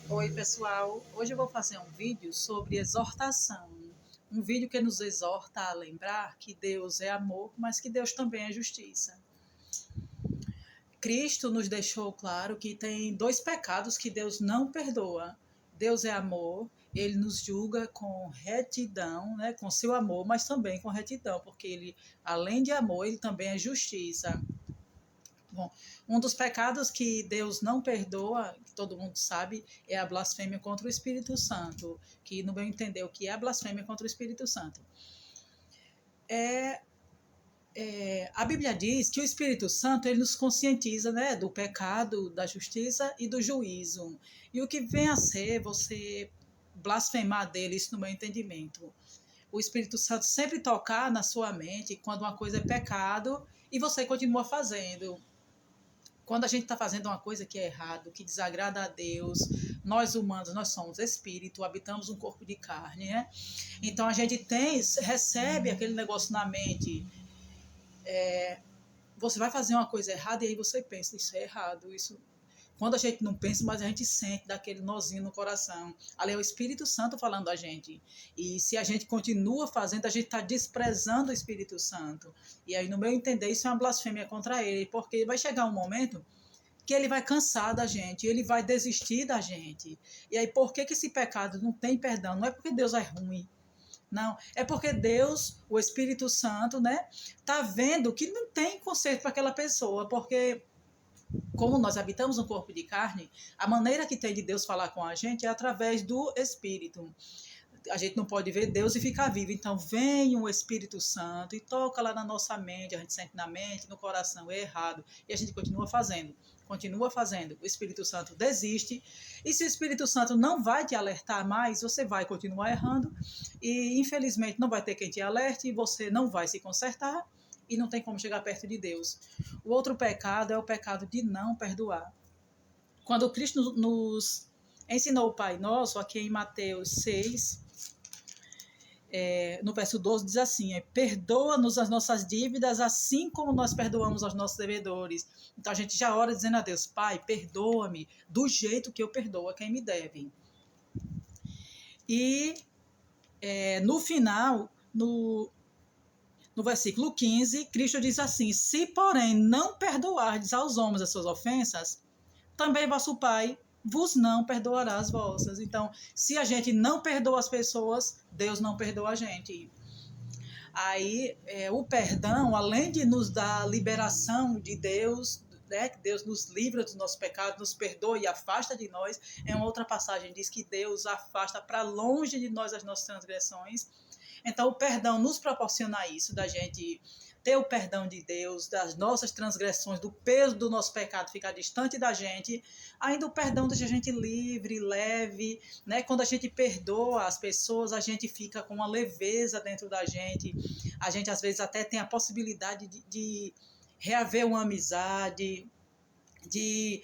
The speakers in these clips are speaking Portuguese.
Oi pessoal, hoje eu vou fazer um vídeo sobre exortação, um vídeo que nos exorta a lembrar que Deus é amor, mas que Deus também é justiça. Cristo nos deixou claro que tem dois pecados que Deus não perdoa. Deus é amor, ele nos julga com retidão, né, com seu amor, mas também com retidão, porque ele, além de amor, ele também é justiça. Bom, um dos pecados que Deus não perdoa, que todo mundo sabe, é a blasfêmia contra o Espírito Santo, que no meu entender o que é a blasfêmia contra o Espírito Santo. A Bíblia diz que o Espírito Santo ele nos conscientiza, né, do pecado, da justiça e do juízo. E o que vem a ser você blasfemar dele, isso no meu entendimento. O Espírito Santo sempre tocar na sua mente quando uma coisa é pecado e você continua fazendo. Quando a gente está fazendo uma coisa que é errado, que desagrada a Deus, nós humanos, nós somos espírito, habitamos um corpo de carne, né? Então a gente recebe aquele negócio na mente. Você vai fazer uma coisa errada e aí você pensa, isso é errado, isso. Quando a gente não pensa, mas a gente sente daquele nozinho no coração. Ali é o Espírito Santo falando a gente. E se a gente continua fazendo, a gente está desprezando o Espírito Santo. E aí, no meu entender, isso é uma blasfêmia contra ele, porque vai chegar um momento que ele vai cansar da gente, ele vai desistir da gente. E aí, por que esse pecado não tem perdão? Não é porque Deus é ruim, não. É porque Deus, o Espírito Santo, né, tá vendo que não tem conserto para aquela pessoa, porque como nós habitamos um corpo de carne, a maneira que tem de Deus falar com a gente é através do Espírito. A gente não pode ver Deus e ficar vivo. Então vem o Espírito Santo e toca lá na nossa mente, a gente sente na mente, no coração, é errado. E a gente continua fazendo. O Espírito Santo desiste. E se o Espírito Santo não vai te alertar mais, você vai continuar errando. E infelizmente não vai ter quem te alerte e você não vai se consertar e não tem como chegar perto de Deus. O outro pecado é o pecado de não perdoar. Quando Cristo nos ensinou o Pai Nosso, aqui em Mateus 6, no verso 12, diz assim, perdoa-nos as nossas dívidas, assim como nós perdoamos aos nossos devedores. Então a gente já ora dizendo a Deus, Pai, perdoa-me do jeito que eu perdoo a quem me deve. E no final, no versículo 15, Cristo diz assim, se porém não perdoardes aos homens as suas ofensas, também vosso Pai vos não perdoará as vossas. Então, se a gente não perdoa as pessoas, Deus não perdoa a gente. Aí, o perdão, além de nos dar liberação de Deus, né, que Deus nos livra dos nossos pecados, nos perdoa e afasta de nós, uma outra passagem diz que Deus afasta para longe de nós as nossas transgressões. Então, o perdão nos proporciona isso, da gente ter o perdão de Deus, das nossas transgressões, do peso do nosso pecado ficar distante da gente, ainda o perdão deixa a gente livre, leve, né? Quando a gente perdoa as pessoas, a gente fica com uma leveza dentro da gente, a gente às vezes até tem a possibilidade de reaver uma amizade, de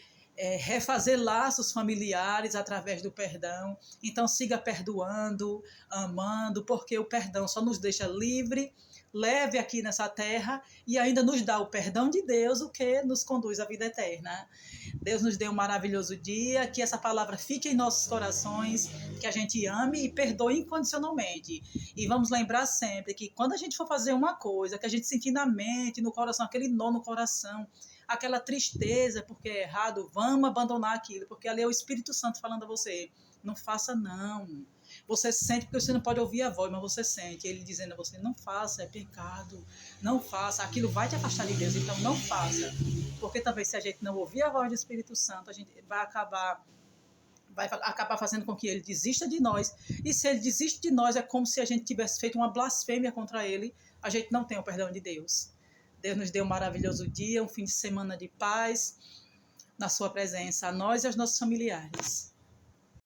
refazer laços familiares através do perdão. Então siga perdoando, amando, porque o perdão só nos deixa livre, leve aqui nessa terra e ainda nos dá o perdão de Deus, o que nos conduz à vida eterna. Deus nos dê um maravilhoso dia, que essa palavra fique em nossos corações, que a gente ame e perdoe incondicionalmente. E vamos lembrar sempre que quando a gente for fazer uma coisa, que a gente sentir na mente, no coração, aquele nó no coração, aquela tristeza porque é errado, vamos abandonar aquilo, porque ali é o Espírito Santo falando a você, não faça não. Você sente, porque você não pode ouvir a voz, mas você sente ele dizendo a você, não faça, é pecado, não faça, aquilo vai te afastar de Deus, então não faça. Porque também se a gente não ouvir a voz do Espírito Santo, a gente vai acabar fazendo com que ele desista de nós, e se ele desiste de nós, é como se a gente tivesse feito uma blasfêmia contra ele, a gente não tem o perdão de Deus. Deus nos deu um maravilhoso dia, um fim de semana de paz, na sua presença, a nós e aos nossos familiares.